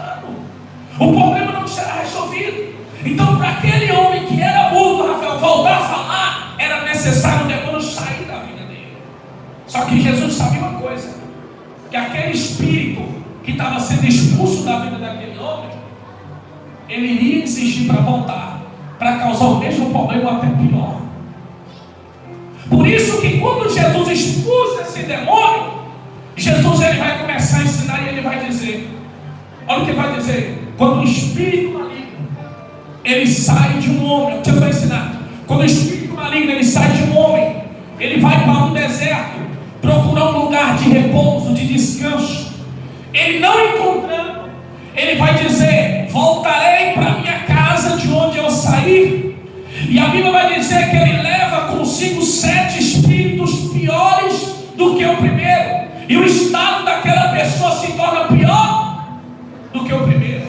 chorando. O problema não será resolvido. Então, para aquele homem que era mudo, Rafael, voltar a falar, era necessário o demônio sair da vida dele. Só que Jesus sabia uma coisa: que aquele espírito que estava sendo expulso da vida daquele homem, ele iria insistir para voltar, para causar o mesmo problema, até pior. Por isso que quando Jesus expulsa esse demônio, Jesus ele vai começar a ensinar e ele vai dizer, olha o que ele vai dizer: quando o espírito maligno ele sai de um homem, o que eu vou ensinar? Quando o espírito maligno ele sai de um homem, ele vai para um deserto, procurar um lugar de repouso, de descanso. Ele não encontrando, ele vai dizer: voltarei para minha casa de onde eu saí. E a Bíblia vai dizer que ele leva consigo 7 espíritos piores do que o primeiro, e o estado daquela pessoa se torna pior do que o primeiro.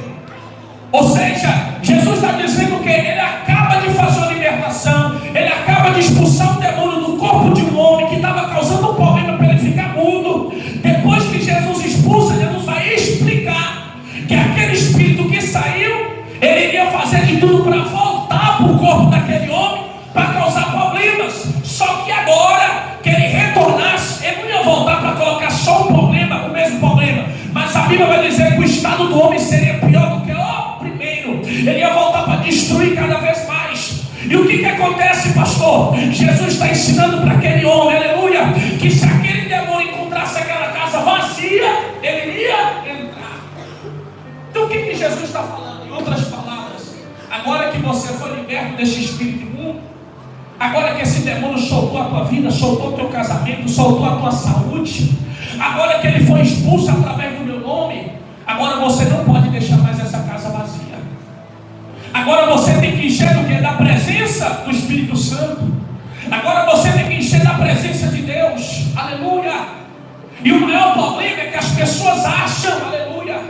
Ou seja, Jesus está dizendo que ele acaba de fazer uma libertação, ele acaba de expulsar um demônio do corpo de um homem que estava causando um problema para ele ficar mudo. Depois que Jesus expulsa, Jesus vai explicar que aquele espírito que saiu, ele iria fazer de tudo para voltar para o corpo daquele homem, para causar problemas. Só que agora que ele retornasse, ele não ia voltar para colocar só um problema, o mesmo problema, mas a Bíblia vai dizer que o estado do homem seria pior do que o primeiro. Ele ia voltar para destruir cada vez mais. E o que acontece, pastor? Jesus está ensinando para aquele homem, aleluia, que se aquele demônio encontrasse aquela casa vazia, ele iria entrar. Então o que Jesus está falando? Em outras palavras, agora que você foi liberto desse espírito imundo, agora que esse demônio soltou a tua vida, soltou o teu casamento, soltou a tua saúde, agora que ele foi expulso através do meu nome, agora você não pode deixar mais essa casa vazia. Agora você tem que encher do que? Da presença do Espírito Santo. Agora você tem que encher da presença de Deus. Aleluia. E o maior problema é que as pessoas acham, aleluia,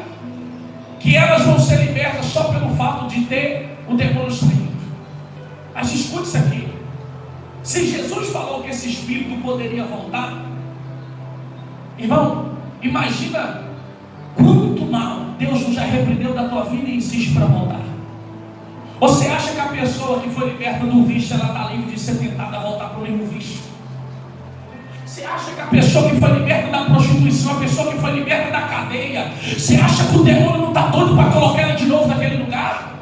que elas vão ser libertas só pelo fato de ter o demônio saindo. Mas escute isso aqui: se Jesus falou que esse espírito poderia voltar, irmão, imagina quanto mal Deus já repreendeu da tua vida e insiste para voltar. Você acha que a pessoa que foi liberta do vício, ela está livre de ser tentada a voltar para o mesmo vício? Você acha que a pessoa que foi liberta da prostituição, a pessoa que foi liberta da cadeia, você acha que o demônio não está doido para colocar ela de novo naquele lugar?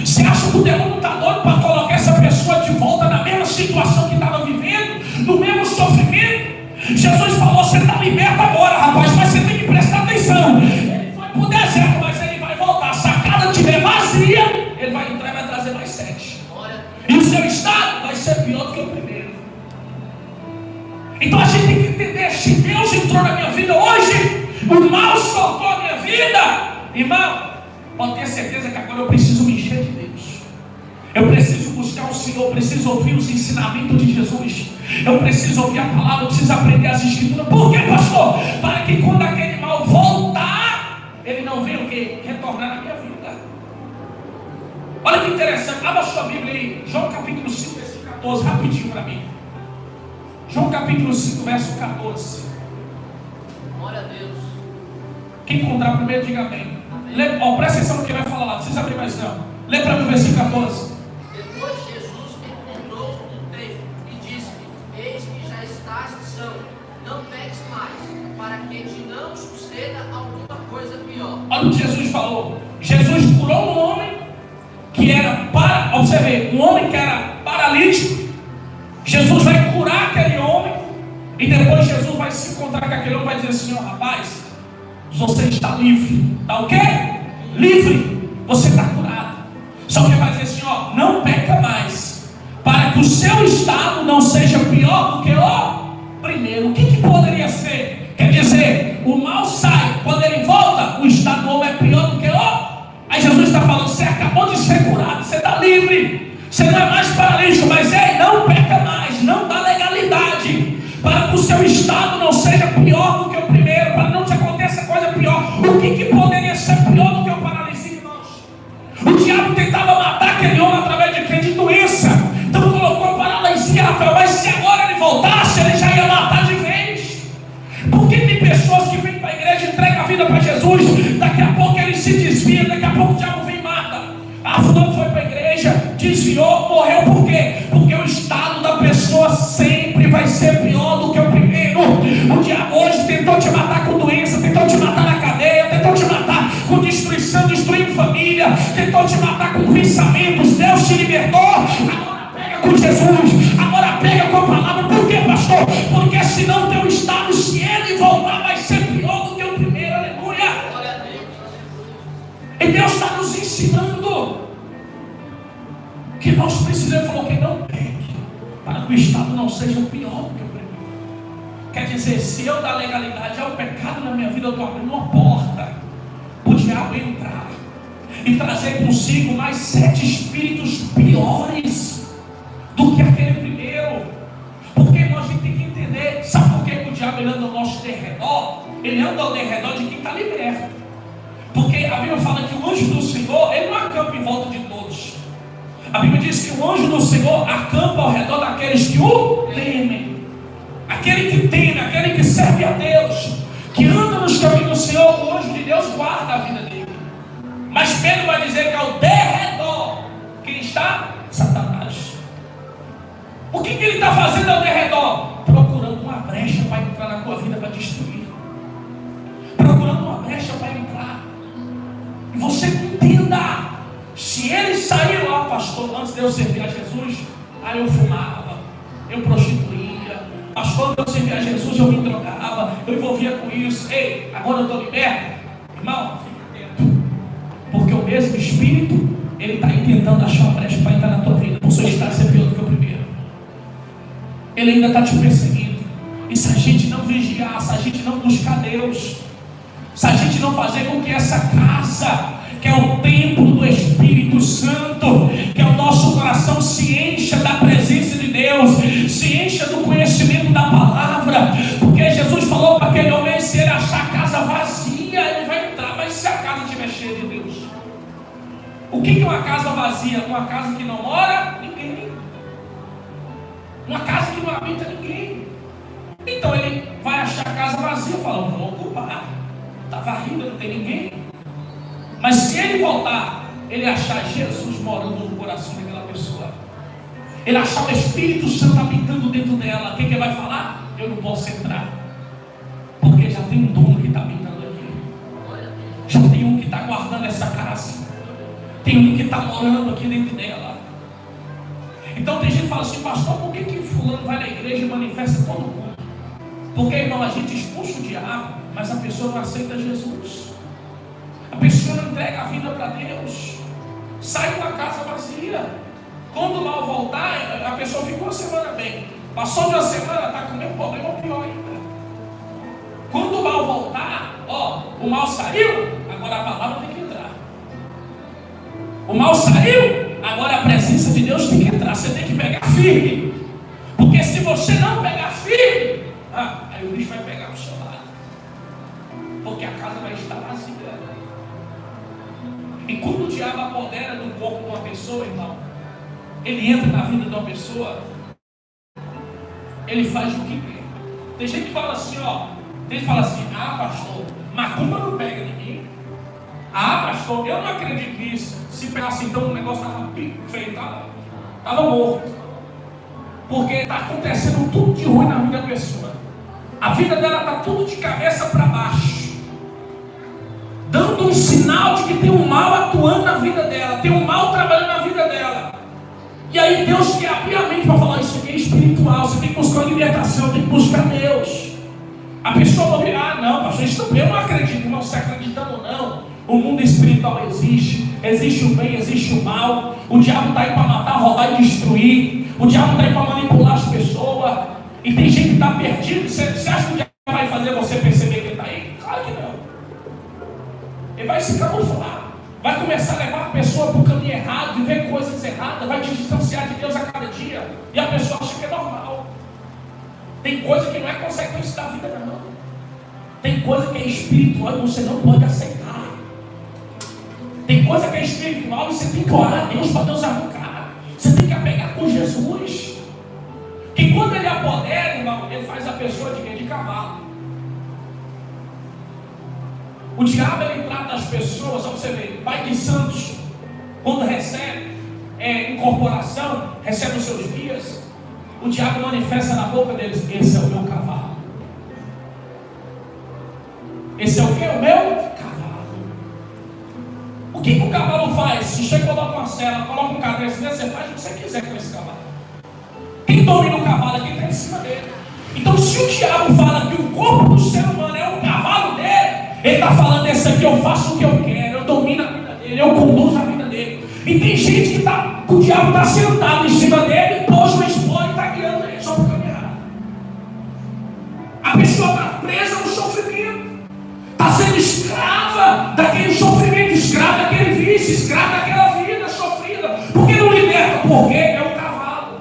Você acha que o demônio não está doido para colocar essa pessoa de volta na mesma situação que estava vivendo, no mesmo sofrimento? Jesus falou: você está liberto agora, rapaz, mas você tem que prestar atenção. Ele foi para o deserto, mas ele vai voltar. Se a casa estiver vazia, ele vai entrar e vai trazer mais 7. E o seu estado vai ser pior do que o primeiro. Então a gente tem que entender: se Deus entrou na minha vida hoje, o mal soltou a minha vida, irmão, pode ter certeza que agora eu preciso me encher de Deus. Eu preciso buscar o Senhor, eu preciso ouvir os ensinamentos de Jesus, eu preciso ouvir a palavra, eu preciso aprender as escrituras. Por quê, pastor? Para que quando aquele mal voltar, ele não venha o quê? Retornar na minha vida. Olha que interessante, abra sua Bíblia aí, João capítulo 5, versículo 14, rapidinho para mim. João capítulo 5, verso 14. Glória a Deus. Quem encontrar primeiro, diga amém. Presta atenção no que vai falar lá, não precisa abrir mais não. Lê para mim o versículo 14. Depois Jesus encontrou um tempo e disse-lhe: eis que já estás são, não peques mais, para que te não suceda alguma coisa pior. Olha o que Jesus falou. Jesus curou um homem que era um homem que era paralítico. Jesus vai curar aquele homem, e depois Jesus vai se encontrar com aquele homem e vai dizer assim: ó, rapaz, você está livre. Está o quê? Livre. Você está curado. Só que ele vai dizer assim: ó, não peca mais, para que o seu estado não seja pior do que o primeiro. O que poderia ser? Quer dizer, o mal sai, quando ele volta, o estado do homem é pior do que o. Aí Jesus está falando: você acabou de ser curado, você está livre, você não é mais paralítico, mas não peca mais, não dá legalidade, para que o seu estado não seja pior do que o primeiro, para que não te aconteça coisa pior. O que poderia ser pior do que o paralisia, irmãos? O diabo tentava matar aquele homem através de quê? De doença. Então colocou a paralisia, Rafael, mas se agora ele voltasse, ele já ia matar de vez. Porque tem pessoas que vêm para a igreja e entregam a vida para Jesus, daqui a pouco ele se fulano foi para a igreja, desviou, morreu. Por quê? Porque o estado da pessoa sempre vai ser pior do que o primeiro. O diabo hoje tentou te matar com doença, tentou te matar na cadeia, tentou te matar com destruição, destruindo família, tentou te matar com pensamentos. Deus te libertou. Agora pega com Jesus, agora pega com a palavra. Por quê, pastor? Porque senão teu estado, se ele voltar, vai ser pior do que o primeiro. Aleluia. E Deus está nos ensinando que nós precisamos. Falou que não pegue, para que o estado não seja pior do que o primeiro. Quer dizer, se eu dar legalidade ao pecado na minha vida, eu estou abrindo uma porta para o diabo entrar e trazer consigo mais 7 espíritos piores do que aquele primeiro. Porque nós temos que entender. Sabe por que o diabo anda ao nosso derredor? Ele anda ao derredor de quem está liberto. Porque a Bíblia fala que o anjo do Senhor, ele não acampa em volta de todos. A Bíblia diz que o anjo do Senhor acampa ao redor daqueles que o temem. Aquele que teme, aquele que serve a Deus, que anda nos caminhos do Senhor, o anjo de Deus guarda a vida dele. Mas Pedro vai dizer que ao derredor, quem está? Satanás. O que ele está fazendo ao derredor? Procurando uma brecha para entrar na tua vida, para destruir. Procurando uma brecha para entrar. E você entenda, se ele sair lá, pastor, antes de eu servir a Jesus, aí eu fumava, eu prostituía, pastor, antes de eu servir a Jesus, eu me drogava, eu envolvia com isso. Ei, agora eu estou liberto. Irmão, fica atento, porque o mesmo Espírito, ele está aí tentando achar uma brecha para entrar na tua vida, para o seu estado ser pior do que o primeiro. Ele ainda está te perseguindo. E se a gente não vigiar, se a gente não buscar Deus, se a gente não fazer com que essa casa, que é o templo do Espírito Santo, que é o nosso coração, se encha da presença de Deus, se encha do conhecimento da palavra. Porque Jesus falou para aquele homem: se ele achar a casa vazia, ele vai entrar. Mas se a casa estiver cheia de Deus? O que é uma casa vazia? Uma casa que não mora ninguém, uma casa que não habita ninguém. Então ele vai achar a casa vazia e fala: vou ocupar, está varrida, não tem ninguém. Mas se ele voltar, ele achar Jesus morando no coração daquela pessoa, ele achar o Espírito Santo habitando dentro dela, o que ele vai falar? Eu não posso entrar, porque já tem um dono que está habitando aqui, já tem um que está guardando essa casa, tem um que está morando aqui dentro dela. Então tem gente que fala assim: pastor, por que fulano vai na igreja e manifesta todo o culto? Porque, irmão, a gente expulsa o diabo, mas a pessoa não aceita Jesus. A pessoa não entrega a vida para Deus, sai com a casa vazia. Quando o mal voltar, a pessoa ficou uma semana bem, passou de uma semana, está com o mesmo problema ou pior ainda. Quando o mal voltar, o mal saiu, agora a palavra tem que entrar. O mal saiu, agora a presença de Deus tem que entrar. Você tem que pegar firme, porque se você não pegar firme, aí o bicho vai pegar pro seu lado, porque a casa vai estar vazia. E quando o diabo apodera do corpo de uma pessoa, irmão, ele entra na vida de uma pessoa, ele faz o que quer. Tem gente que fala assim, tem gente que fala assim: pastor, macumba não pega ninguém. Pastor, eu não acredito nisso. Se pegasse então o negócio estava feio, estava morto. Porque está acontecendo tudo de ruim na vida da pessoa. A vida dela está tudo de cabeça para baixo, dando um sinal de que tem um mal atuando na vida dela, tem um mal trabalhando na vida dela. E aí Deus quer abrir a mente para falar: isso aqui é espiritual, você tem que buscar uma libertação, tem que buscar Deus. A pessoa vai virar: não, pastor, isso também eu não acredito. Não, se acreditando ou não, o mundo espiritual existe o bem, existe o mal. O diabo está aí para matar, roubar e destruir. O diabo está aí para manipular as pessoas. E tem gente que está perdido. Você acha que o diabo vai fazer você perceber que ele está aí? Claro que não. Ele vai se camuflar, vai começar a levar a pessoa para o caminho errado, viver coisas erradas, vai te distanciar de Deus a cada dia, e a pessoa acha que é normal. Tem coisa que não é consequência da vida, não. Tem coisa que é espiritual e você não pode aceitar. Tem coisa que é espiritual e você tem que orar a Deus para Deus arrancar. Você tem que apegar com Jesus. Que quando ele apodera, irmão, ele faz a pessoa de quê? De cavalo. O diabo, ele trata as pessoas, ó, você vê, pai de santos, quando recebe incorporação, recebe os seus guias, o diabo manifesta na boca deles: esse é o meu cavalo. Esse é o que? O meu cavalo. O que o cavalo faz? Se você coloca uma cela, coloca um cabeça nele, você faz o que você quiser com esse cavalo. Quem domina o cavalo é quem está em cima dele. Então, se o diabo fala que o corpo do ser humano é o cavalo dele, ele está falando: esse aqui eu faço o que eu quero, eu domino a vida dele, eu conduzo a vida dele. E tem gente que o diabo está sentado em cima dele, pôs uma espora e está guiando ele só para caminhar. A pessoa está presa no sofrimento, está sendo escrava daquele sofrimento, escrava daquele vício, escrava daquela vida sofrida, porque não liberta, porque é o cavalo.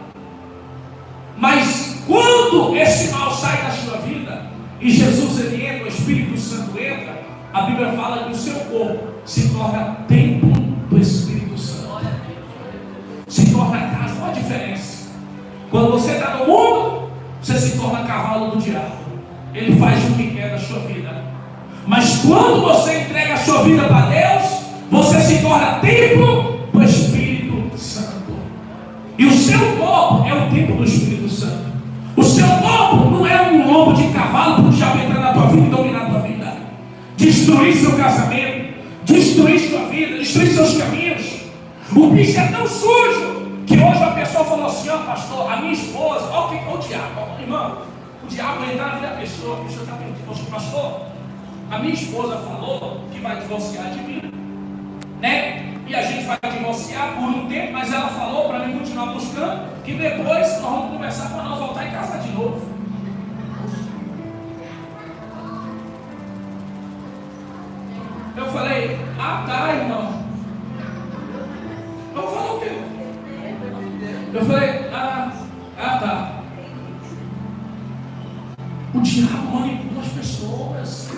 Mas quando esse mal sai da sua vida e Jesus ele entra, o Espírito Santo entra, a Bíblia fala que o seu corpo se torna templo do Espírito Santo, se torna casa. Qual a diferença? Quando você está no mundo, você se torna cavalo do diabo, ele faz o que quer da sua vida. Mas quando você entrega a sua vida para Deus, você se torna templo do Espírito Santo. E o seu corpo é o templo do Espírito Santo. O seu corpo não é um lombo de cavalo para o diabo entrar na tua vida e dominar a tua vida, destruir seu casamento, destruir sua vida, destruir seus caminhos. O bicho é tão sujo que hoje a pessoa falou assim: ó, pastor, a minha esposa, olha o diabo, irmão, o diabo entra na vida da pessoa, a pessoa está perdida. Pastor, a minha esposa falou que vai divorciar de mim, né? E a gente vai divorciar por um tempo, mas ela falou para mim continuar buscando, que depois nós vamos conversar para nós voltar e casar de novo. Eu falei: ah, tá, irmão. Eu falei o quê? Eu falei: ah, tá. O diabo manipula as pessoas.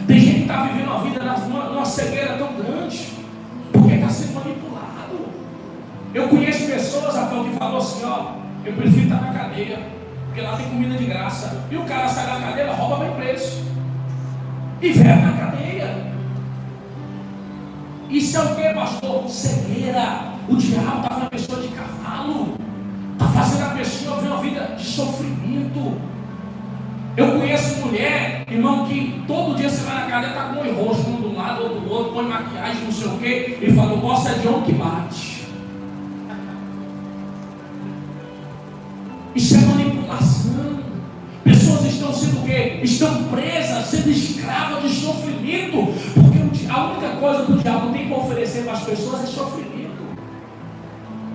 Tem gente que está vivendo uma vida numa cegueira tão grande, porque está sendo manipulado. Eu conheço pessoas, Rafael, que falou assim: ó, eu prefiro estar na cadeia, porque lá tem comida de graça. E o cara sai da cadeia, rouba bem preço e vive na cadeia. Isso é o que, pastor? Cegueira. O diabo está fazendo a pessoa de cavalo, está fazendo a pessoa ver uma vida de sofrimento. Eu conheço mulher, irmão, que todo dia você vai na cadeia, está com um rosto, um do lado, outro do outro, põe maquiagem, não sei o quê. Ele falou: gosta de homem que bate. Isso é manipulação. Pessoas estão sendo o quê? Estão presas, sendo escravas de sofrimento, porque a única coisa que o diabo tem para oferecer para as pessoas é sofrimento.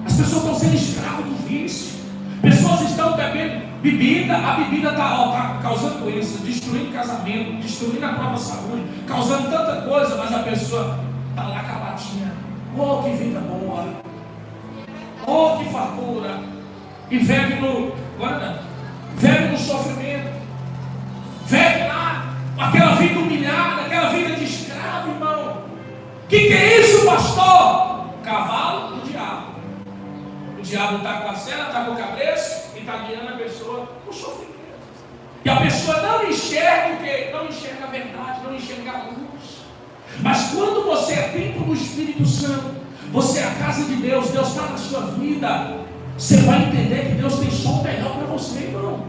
As pessoas estão sendo escravas do vício. Pessoas estão bebendo bebida, a bebida está causando doença, destruindo casamento, destruindo a própria saúde, causando tanta coisa, mas a pessoa está lá caladinha. Oh, que vida boa! Oh, que fartura! E vive no sofrimento, vive lá, aquela vida humilhada, aquela vida de escravo, irmão. Que é isso, pastor? Cavalo do diabo. O diabo está com a cela, está com o cabresto e está guiando a pessoa no sofrimento. E a pessoa não enxerga o quê? Não enxerga a verdade, não enxerga a luz. Mas quando você é templo do Espírito Santo, você é a casa de Deus, Deus está na sua vida, você vai entender que Deus tem só o melhor para você, irmão.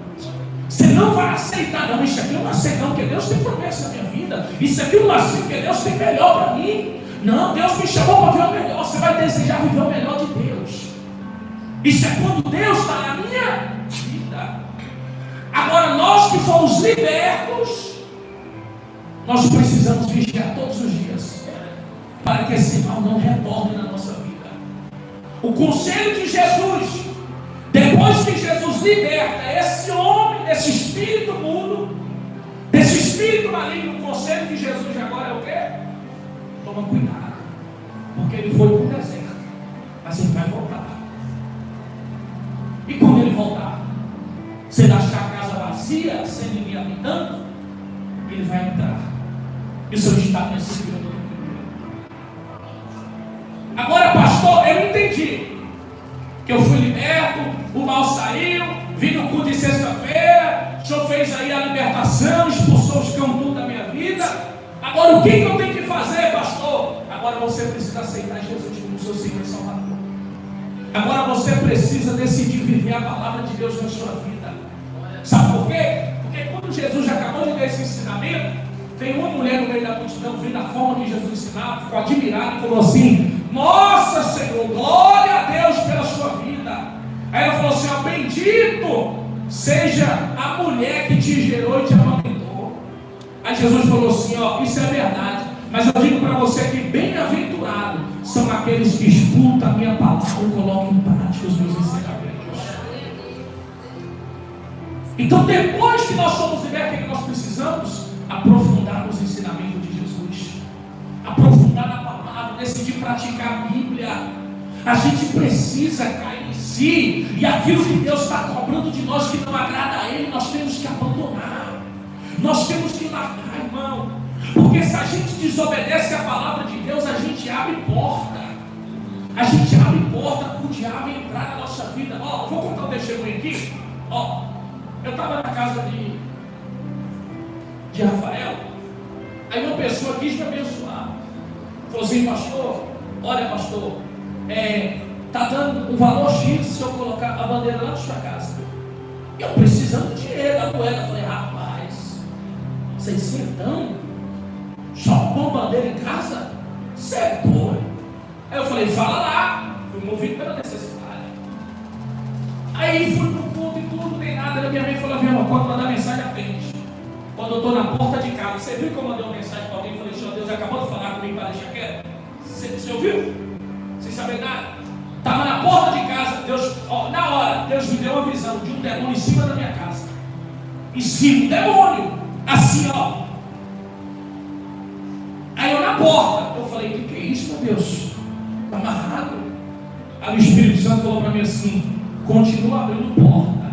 Você não vai aceitar: não, isso aqui eu não aceito não, porque Deus tem promessa na minha vida. Isso aqui eu não aceito, porque Deus tem melhor para mim. Não, Deus me chamou para ver o melhor. Você vai desejar viver o melhor de Deus. Isso é quando Deus está na minha vida. Agora, nós que fomos libertos, nós precisamos vigiar todos os dias, para que esse mal não retorne na nossa vida. O conselho de Jesus, depois que Jesus liberta esse homem desse espírito mudo, desse espírito maligno, o conselho de Jesus agora é o quê? Toma cuidado, porque ele foi para o deserto, mas ele vai voltar. E quando ele voltar, se ele achar a casa vazia, sem ninguém habitando, ele vai entrar. E o seu estado vai ser pior do que o primeiro. Agora, pastor, eu entendi que eu fui liberto, o mal saiu, vim no culto de sexta-feira, o senhor fez aí a libertação, expulsou os cão tudo da minha vida. Agora o que eu tenho que fazer, pastor? Agora Agora você precisa aceitar Jesus como seu Senhor e Salvador. Agora você precisa decidir viver a palavra de Deus na sua vida. Sabe por quê? Porque quando Jesus acabou de dar esse ensinamento, tem uma mulher no meio da multidão, vindo da forma que Jesus ensinava, ficou admirada e falou assim: nossa, Senhor, glória a Deus pela sua vida. Aí ela falou assim: ó, bendito seja a mulher que te gerou e te amamentou. Aí Jesus falou assim: ó, isso é verdade, mas eu digo para você que bem-aventurado são aqueles que escutam a minha palavra e colocam em prática os meus ensinamentos. Então, depois que nós somos libertos, o que nós precisamos? Aprofundar nos ensinamentos de Jesus, aprofundar na palavra, decidir praticar a Bíblia. A gente precisa cair em si, e aquilo que Deus está cobrando de nós que não agrada a Ele, nós temos que abandonar, nós temos que largar, irmão, porque se a gente desobedece a palavra de Deus, a gente abre porta para o diabo entrar na nossa vida. Ó, vou contar um testemunho aqui. Ó, eu estava na casa de Rafael, aí uma pessoa quis me abençoar, falou assim: pastor, olha pastor, está dando um valor X se eu colocar a bandeira lá na sua casa. Eu precisando de dinheiro, a moeda. Eu falei: rapaz, vocês sentão? Só com bandeira em casa? Você é doido. Aí eu falei: fala lá. Fui movido pela necessidade. Aí fui pro culto e tudo, não tem nada. Aí minha mãe falou: minha irmã, quando mandar mensagem, atende. Quando eu estou na porta de casa, você viu que eu mandei uma mensagem para alguém e falei: Senhor Deus acabou de falar comigo para deixar quieto? Você ouviu? Sem saber nada. Estava na porta de casa, Deus, ó, na hora, Deus me deu uma visão de um demônio em cima da minha casa. Em cima, um demônio. Assim, ó. Aí eu na porta, eu falei: o que é isso, meu Deus? Está amarrado. Aí o Espírito Santo falou para mim assim: continua abrindo porta,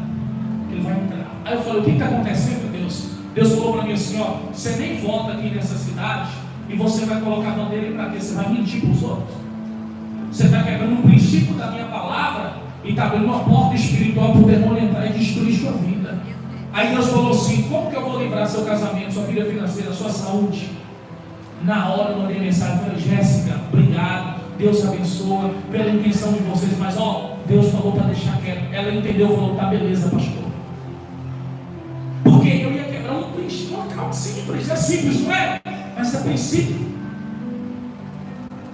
que ele vai entrar. Aí eu falei: o que está acontecendo, Deus? Deus falou para mim assim: ó, você nem volta aqui nessa cidade e você vai colocar a bandeira aí para quê? Você vai mentir para os outros. Você está quebrando um princípio da minha palavra e está abrindo uma porta espiritual para o demônio entrar e destruir sua vida. Aí Deus falou assim: como que eu vou livrar seu casamento, sua vida financeira, sua saúde? Na hora eu mandei mensagem, falei: Jéssica, obrigado, Deus abençoa pela intenção de vocês, mas ó, Deus falou para deixar quieto. Ela entendeu, falou: tá beleza, pastor. Porque eu ia quebrar um princípio, uma causa simples, é simples, não é? Mas é princípio.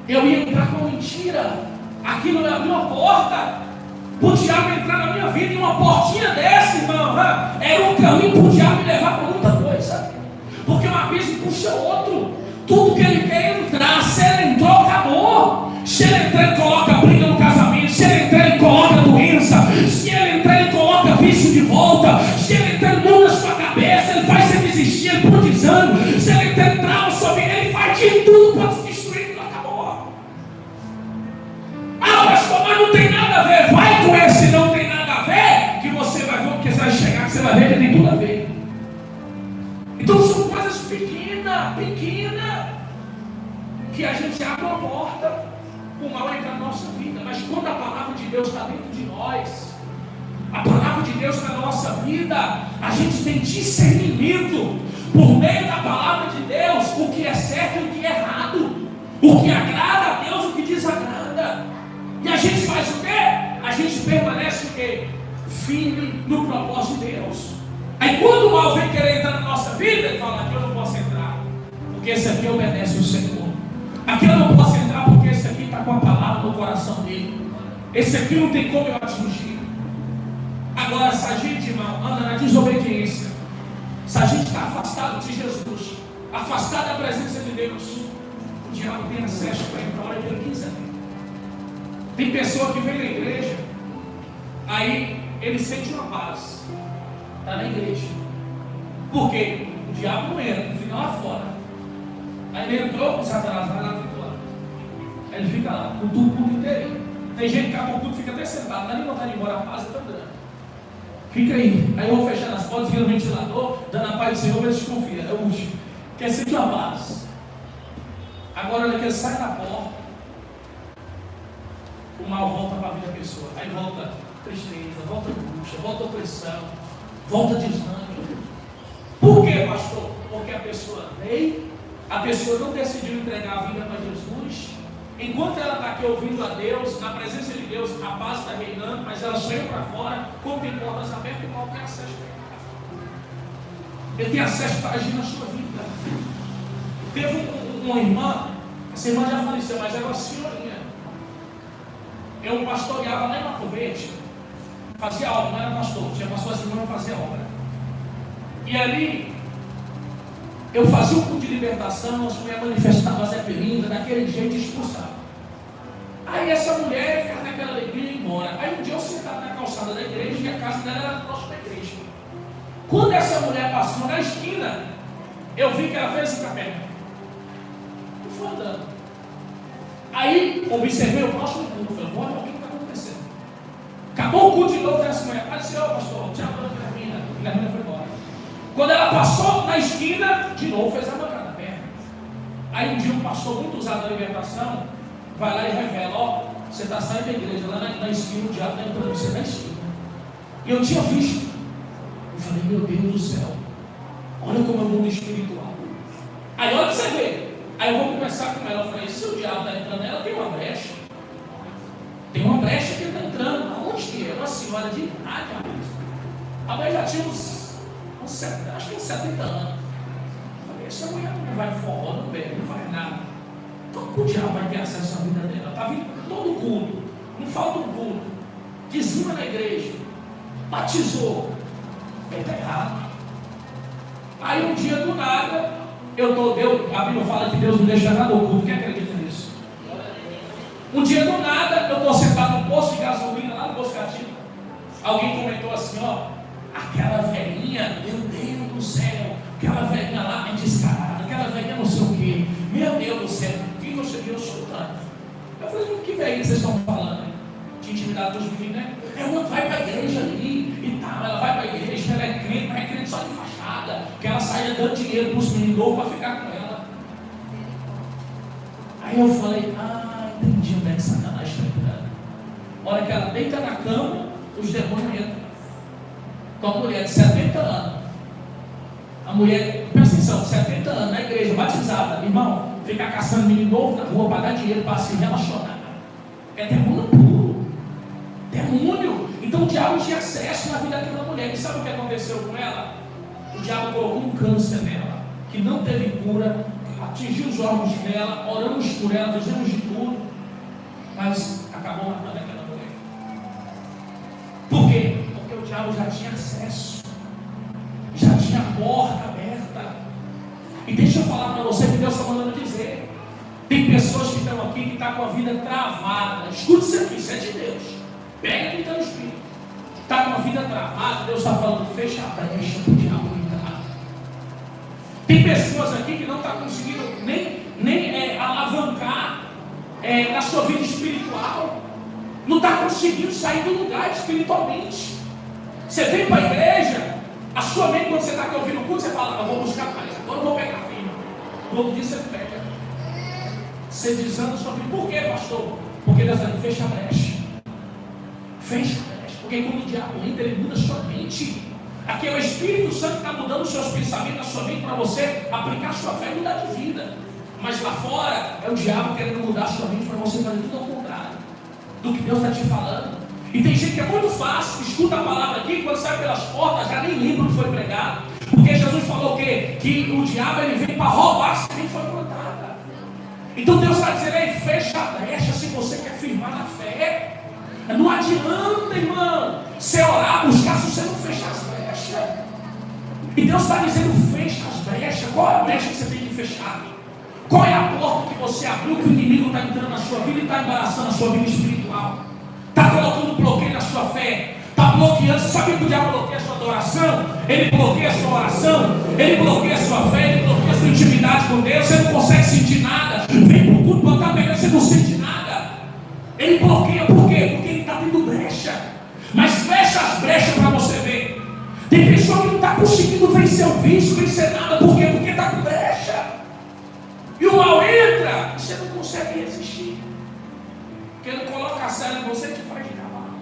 Eu ia entrar com mentira, aquilo me abriu uma porta para o diabo entrar na minha vida, e uma portinha dessa, irmão, era um caminho para o diabo me levar para muita coisa, porque um abismo puxa outro. Tudo que ele quer entrar, se ele entrou, acabou. Se ele entrar, ele coloca briga no casamento. Se ele entrar, ele coloca doença. Se ele entrar, ele coloca vício de volta. Se ele entrar, ele muda a sua cabeça. Ele faz você desistir, ele põe desânimo. Se ele entrar, trauma sua vida, ele faz de tudo para te destruir, então acabou. Ah, pastor, mas não tem nada a ver. Vai com esse não tem nada a ver, que você vai ver, porque você vai chegar, que você vai ver que tem tudo a ver. Então são coisas pequenas, que a gente abre uma porta para o mal entrar na nossa vida. Mas quando a palavra de Deus está dentro de nós, a palavra de Deus está na nossa vida, a gente tem discernimento por meio da palavra de Deus, o que é certo e o que é errado, o que agrada a Deus e o que desagrada. E a gente faz o quê? A gente permanece o quê? Firme no propósito de Deus. Aí quando o mal vem querer entrar na nossa vida, ele fala: aqui eu não posso entrar, porque esse aqui obedece o Senhor. Aqui eu não posso entrar, porque esse aqui está com a palavra no coração dele. Esse aqui não tem como eu atingir. Agora, se a gente, irmão, anda na desobediência, se a gente está afastado de Jesus, afastado da presença de Deus, o diabo tem acesso para entrar a hora que ele quiser. Tem pessoa que vem na igreja, aí ele sente uma paz. Está na igreja. Por quê? O diabo não entra, fica lá fora. Aí ele entrou com Satanás, vai lá dentro lá. Aí ele fica lá, com tudo, o culto inteirinho. Tem gente que acaba o culto, fica até sentado, não dá nem vontade de ir embora, a paz está grande. Fica aí. Aí eu vou fechando as portas, vira o ventilador, dando a paz do Senhor, mas desconfia. É útil. Quer sentir uma paz. Agora ele sai da porta, o mal volta para a vida da pessoa. Aí volta tristeza, volta angústia, volta opressão, volta desânimo. Por quê, pastor? Porque a pessoa veio, a pessoa não decidiu entregar a vida para Jesus, Enquanto ela está aqui ouvindo a Deus, na presença de Deus, a paz está reinando, mas ela chega para fora, como tem portas abertas, o mal tem acesso para ela. Ele tem acesso para agir na sua vida. Teve uma irmã, essa irmã já faleceu, mas era uma senhorinha. Eu pastoreava lá em Mato Verde, fazia obra, não era pastor, tinha pastor assim, não fazia obra. E ali, eu fazia um culto de libertação, as mulheres manifestavam as eperindas, daquele jeito e expulsava. Aí essa mulher ficava naquela alegria e ia embora. Aí um dia eu sentava na calçada da igreja e a casa dela era próxima da igreja. Quando essa mulher passou na esquina, eu vi que ela fez assim com a perna. E foi andando. Aí observei o próximo culto. Falei, olha o que está acontecendo. Acabou o culto de novo dessa mulher. Ela disse, ô pastor, tchau, dona Guilhermina. Guilhermina foi embora. Quando ela passou na esquina, de novo fez a bancada da perna. Aí um dia um pastor muito usado na libertação vai lá e revela, ó, você está saindo da igreja, lá na esquina, o diabo está entrando você na esquina. E eu tinha visto. Eu falei, meu Deus do céu, olha como é o mundo espiritual. Aí olha pra você ver. Aí eu vou conversar com ela. Eu falei, se o diabo está entrando nela, tem uma brecha. Tem uma brecha que ele está entrando. Aonde que é? Uma senhora de idade, a mulher já tinha acho que uns 70 anos. Eu falei, essa mulher não vai forró, não bebe, não faz nada. Como o diabo vai ter acesso à vida dela? Está vindo todo culto, não falta um culto, dizima na igreja, batizou, está errado. Aí um dia do nada, a Bíblia fala que Deus não deixa nada oculto, quem acredita nisso? Um dia do nada, eu estou sentado no posto de gasolina, lá no posto Catino. Alguém comentou assim, ó, aquela velhinha, meu Deus do céu, aquela velhinha lá é descarada, aquela velhinha não sei o que, meu Deus do céu, quem você viu chutando? Eu falei, o que velhinha vocês estão falando? De intimidade dos meninos, né? Ela vai para a igreja ali e tal, ela vai para a igreja, ela é crente, mas é crente só de fachada, que ela saia dando dinheiro para os meninos novos para ficar com ela. Aí eu falei, entendi onde é que Satanás está entrando. A hora que ela deita na cama, os demônios entram. Com a mulher de 70 anos. A mulher, presta atenção, 70 anos, na igreja, batizada, irmão, ficar caçando menino novo na rua para dar dinheiro para se relacionar. É demônio puro. Demônio. Então o diabo tinha acesso na vida daquela mulher. E sabe o que aconteceu com ela? O diabo colocou um câncer nela, que não teve cura, atingiu os órgãos dela, oramos por ela, fizemos de tudo, mas acabou matando aquela mulher. Por quê? Porque o diabo já tinha acesso, já tinha a porta aberta. E deixa eu falar para você que Deus está mandando dizer. Tem pessoas que estão aqui que estão com a vida travada. Escute isso aqui, isso é de Deus. Pega quem está no Espírito. Está com a vida travada, Deus está falando, fecha a brecha para o diabo entrar. Tem pessoas aqui que não estão conseguindo nem alavancar na sua vida espiritual. Não está conseguindo sair do lugar espiritualmente. Você vem para a igreja, a sua mente, quando você está aqui ouvindo o culto, você fala, eu vou buscar mais, agora eu vou pegar firme. No outro dia você pega. Você desanda a sua vida. Por quê, pastor? Porque Deus está dizendo, fecha a brecha. Fecha a brecha. Porque quando o diabo entra, ele muda a sua mente. Aqui é o Espírito Santo que está mudando os seus pensamentos, a sua mente, para você aplicar a sua fé e mudar de vida. Mas lá fora, é o diabo querendo mudar a sua mente para você fazer tudo ao contrário do que Deus está te falando. E tem gente que é muito fácil, escuta a palavra aqui, quando sai pelas portas, já nem lembra o que foi pregado. Porque Jesus falou o quê? Que o diabo ele vem para roubar a semente que foi plantada. Então Deus está dizendo aí, fecha a brecha se você quer firmar na fé. Não adianta, irmão, você orar, buscar se você não fechar as brechas. E Deus está dizendo, fecha as brechas. Qual é a brecha que você tem que fechar? Qual é a porta que você abriu que o inimigo está entrando na sua vida e está embaraçando a sua vida espiritual? Está colocando bloqueio na sua fé? Está bloqueando? Você sabia que o diabo bloqueia a sua adoração? Ele bloqueia a sua oração? Ele bloqueia a sua fé? Ele bloqueia a sua intimidade com Deus? Você não consegue sentir nada? Vem para o culto, botar pegando, você não sente nada. Ele bloqueia por quê? Porque ele está tendo brecha. Mas fecha as brechas para você ver. Tem pessoa que não está conseguindo vencer o vício, vencer nada. Por quê? Porque está com brecha. E o mal entra, você não consegue resistir. Porque ele coloca a cela em você e te faz de cavalo.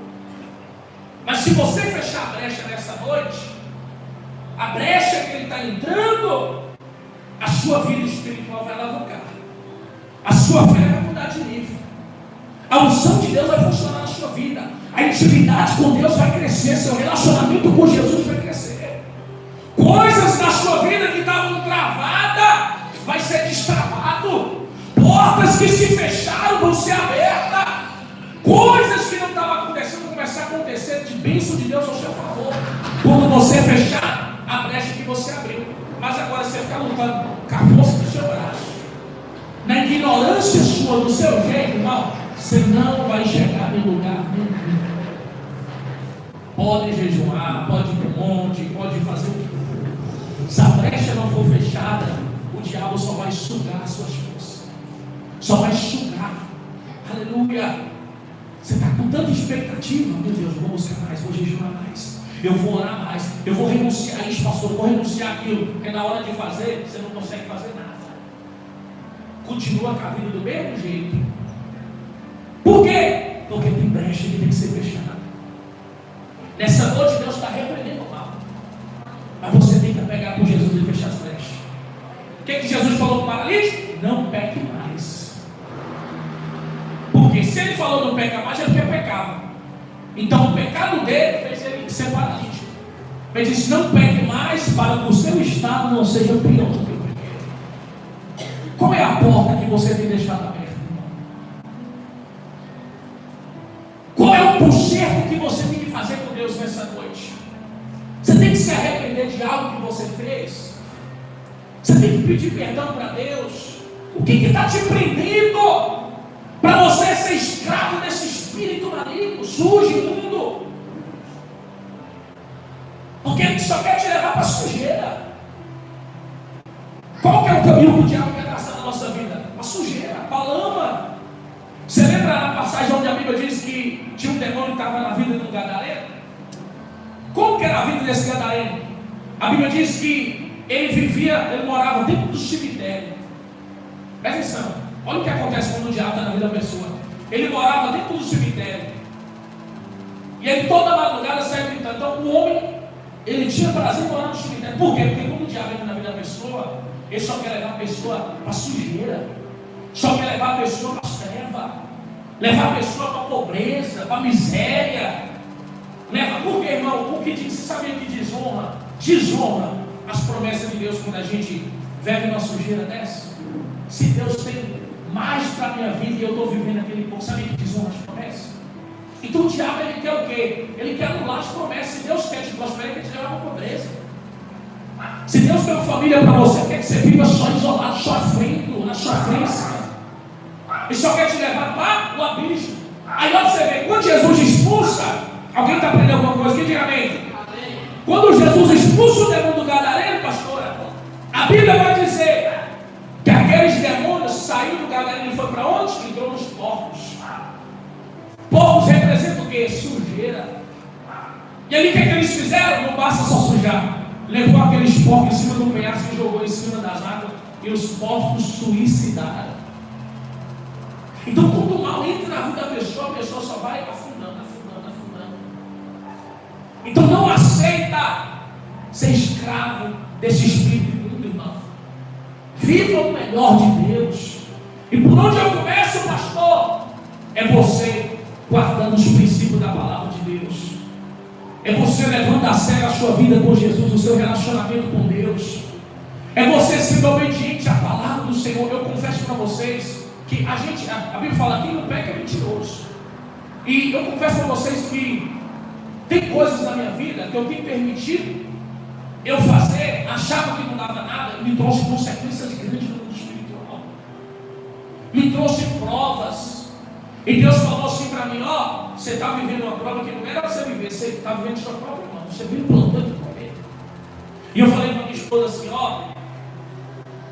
Mas se você fechar a brecha nessa noite, a brecha que ele está entrando, a sua vida espiritual vai alavancar. A sua fé vai mudar de nível. A unção de Deus vai funcionar na sua vida. A intimidade com Deus vai crescer. Seu relacionamento com Jesus vai crescer. Coisas na sua vida que estavam travadas vai ser destravado. Portas que se fecharam vão ser abertas. Coisas que não estavam acontecendo vão começar a acontecer de bênção de Deus ao seu favor. Quando você fechar a brecha que você abriu. Mas agora você ficar lutando com a força do seu braço, na ignorância sua, do seu jeito, irmão, você não vai chegar em lugar nenhum. Pode jejuar, pode ir para o monte, pode fazer o que for. Se a brecha não for fechada, o diabo só vai sugar as suas forças. Só vai sugar. Aleluia. Você está com tanta expectativa. Meu Deus, vou buscar mais, vou jejuar mais, eu vou orar mais, eu vou renunciar a isso, pastor, eu vou renunciar aquilo. Porque na hora de fazer, você não consegue fazer nada. Continua com a vida do mesmo jeito. Por quê? Porque tem brecha que tem que ser fechada. Nessa noite Deus está repreendendo o mal. Mas você tem que pegar com Jesus e fechar as brechas. O que Jesus falou para o paralítico? Não peque mais. Porque se ele falou não peca mais, é porque pecava. Então o pecado dele fez ele ser paralítico. Ele disse: não peque mais, para que o seu estado não seja pior do que o primeiro. Qual é a porta que você tem deixado aberta, irmão? Qual é o conserto que você tem que fazer com Deus nessa noite? Você tem que se arrepender de algo que você fez. Você tem que pedir perdão para Deus. O que está te prendendo para você ser escravo desse espírito maligno, sujo, imundo? Porque ele só quer te levar para a sujeira. Qual que é o caminho que o diabo quer traçar na nossa vida? A sujeira, a lama. Você lembra na passagem onde a Bíblia diz que tinha um demônio que estava na vida de um gadareno? Como que era a vida desse gadareno? A Bíblia diz que ele morava dentro do cemitério. Presta atenção, olha o que acontece quando o diabo está na vida da pessoa. Ele morava dentro do cemitério. E ele toda madrugada saia gritando. Então o homem, ele tinha prazer em morar no cemitério. Por quê? Porque quando o diabo entra na vida da pessoa, ele só quer levar a pessoa para a sujeira, só quer levar a pessoa para as trevas, levar a pessoa para a pobreza, para a miséria. Leva, por quê, irmão? O que diz, você sabia que desonra as promessas de Deus quando a gente vive uma sujeira dessa? Se Deus tem mais para a minha vida e eu estou vivendo aquele pouco, sabe que desonra as promessas? Então o diabo, ele quer o quê? Ele quer anular as promessas. Se Deus quer te prosperar, ele quer te levar para a pobreza. Se Deus tem uma família para você, quer que você viva só isolado, sofrendo, na sua frente. Ele só quer te levar para o abismo. Aí olha você vê, quando Jesus expulsa, alguém está aprendendo alguma coisa? Quem diga amém? Quando Jesus expulsa o demônio do gadareno, pastora, a Bíblia vai dizer que aqueles demônios saíram do gadareno e foi para onde? Entrou nos porcos. Porcos representam o quê? Sujeira. E ali o que eles fizeram? Não basta só sujar. Levou aqueles porcos em cima do penhasco e jogou em cima das águas, e os porcos suicidaram. Então quando o mal entra na vida da pessoa, a pessoa só vai afundando. Então não aceita ser escravo desse espírito imundo, irmão. Viva o melhor de Deus. E por onde eu começo, pastor? É você guardando os princípios da palavra de Deus. É você levando a sério a sua vida com Jesus, o seu relacionamento com Deus. É você sendo obediente à palavra do Senhor. Eu confesso para vocês que a Bíblia fala: quem não peca é mentiroso. E eu confesso para vocês que tem coisas na minha vida que eu tenho permitido eu fazer, achava que não dava nada, me trouxe consequências grandes no mundo espiritual. Me trouxe provas. E Deus falou assim para mim: ó, você está vivendo uma prova que não era você viver, você está vivendo sua própria mão, você veio plantando com ele. E eu falei para minha esposa assim: ó,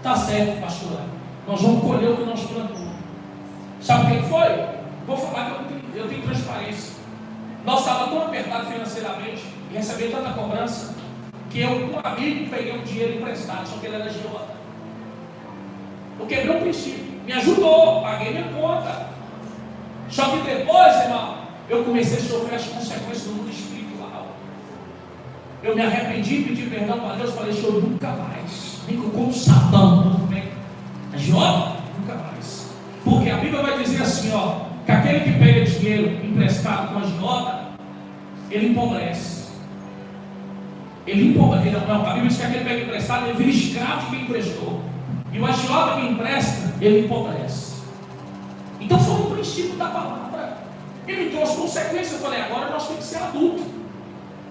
tá certo, pastora, nós vamos colher o que nós plantamos. Sabe quem foi? Vou falar que eu tenho transparência. Nós estávamos tão apertados financeiramente e recebendo tanta cobrança que eu, com um amigo, peguei um dinheiro emprestado, só que ele era agiota. Eu quebrei um princípio, me ajudou, paguei minha conta. Só que depois, irmão, eu comecei a sofrer as consequências do mundo espiritual. Eu me arrependi, pedi perdão para Deus, falei: Senhor, nunca mais, nem com o sabão, agiota, nunca mais. Porque a Bíblia vai dizer assim, ó, que aquele que pega dinheiro emprestado com agiota, ele empobrece. Ele empobrece. Não, a Bíblia diz que aquele que pega emprestado, ele vira escravo de quem emprestou. E o agiota que empresta, ele empobrece. Então foi um princípio da palavra. Ele trouxe consequências. Eu falei, agora nós temos que ser adultos.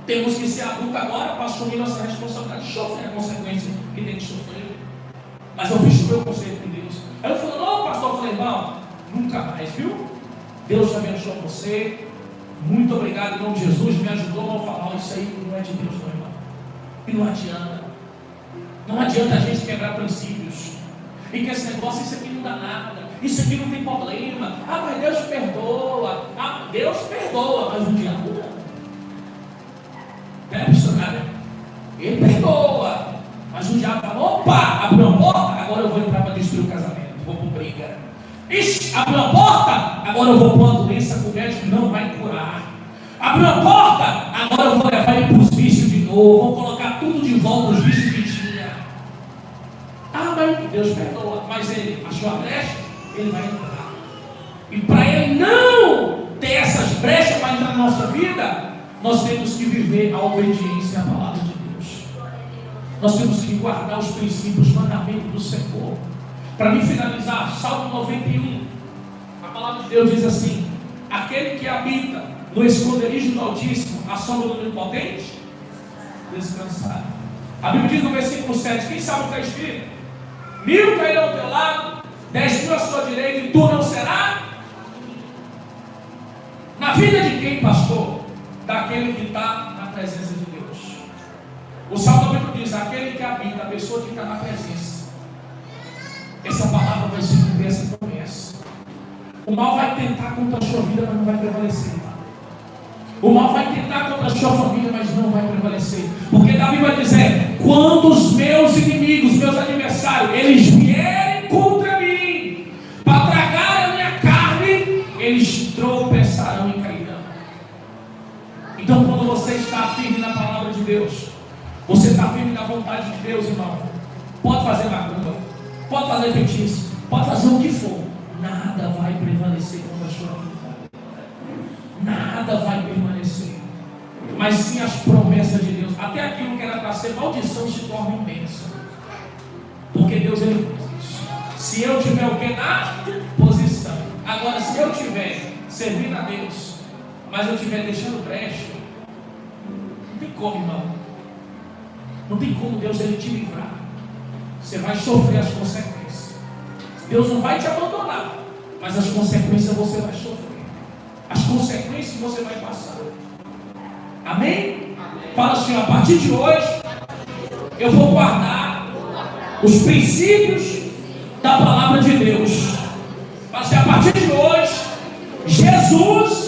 Temos que ser adultos agora para assumir nossa responsabilidade de sofrer a consequência que tem que sofrer. Mas eu fiz o meu conceito com Deus. Aí eu falei, não, pastor, eu falei, irmão, nunca mais, viu? Deus abençoe você. Muito obrigado, em nome de Jesus. Me ajudou a não falar, isso aí não é de Deus, não, irmão. E não adianta. Não adianta a gente quebrar princípios. E que esse negócio, isso aqui não dá nada. Isso aqui não tem problema. Ah, mas Deus perdoa. Ah, Deus perdoa, mas um dia muda. Não é missionário? Ele perdoa. Mas um dia fala, opa, abriu a porta, agora eu vou entrar para destruir o casamento. Vou por briga. Ixi, abriu a porta, agora eu vou pôr uma doença que o médico não vai curar. Abriu a porta, agora eu vou levar ele para os vícios de novo. Vou colocar tudo de volta, os vícios que tinha. Ah, mas Deus perdoa. Mas ele achou a brecha, ele vai entrar. E para ele não ter essas brechas para entrar na nossa vida, nós temos que viver a obediência à palavra de Deus. Nós temos que guardar os princípios, os mandamentos do Senhor. Para me finalizar, Salmo 91, a palavra de Deus diz assim: aquele que habita no esconderijo do Altíssimo, a sombra do Onipotente, descansar. A Bíblia diz no versículo 7, quem sabe o que está escrito? 1000 cairão ao teu lado, 10.000 à sua direita, e tu não será? Na vida de quem, pastor? Daquele que está na presença de Deus. O Salmo 91 diz: aquele que habita, a pessoa que está na presença. Essa palavra vai se cumprir, essa promessa. O mal vai tentar contra a sua vida, mas não vai prevalecer. O mal vai tentar contra a sua família, mas não vai prevalecer. Porque Davi vai dizer: quando os meus inimigos, meus adversários, eles vierem contra mim para tragar a minha carne, eles tropeçarão e cairão. Então, quando você está firme na palavra de Deus, você está firme na vontade de Deus, irmão. Pode fazer macumba, pode fazer feitiço, pode fazer o que for, nada vai prevalecer contra a sua vida. Nada vai permanecer. Mas sim as promessas de Deus. Até aquilo que era para ser maldição se torna imensa. Porque Deus, ele faz isso. Se eu tiver o que na posição. Agora, se eu tiver servindo a Deus, mas eu estiver deixando brecha, não tem como, irmão. Não tem como Deus ele te livrar. Você vai sofrer as consequências. Deus não vai te abandonar, mas as consequências você vai sofrer. As consequências você vai passar. Amém? Fala assim: a partir de hoje eu vou guardar os princípios da palavra de Deus. Fala assim: a partir de hoje Jesus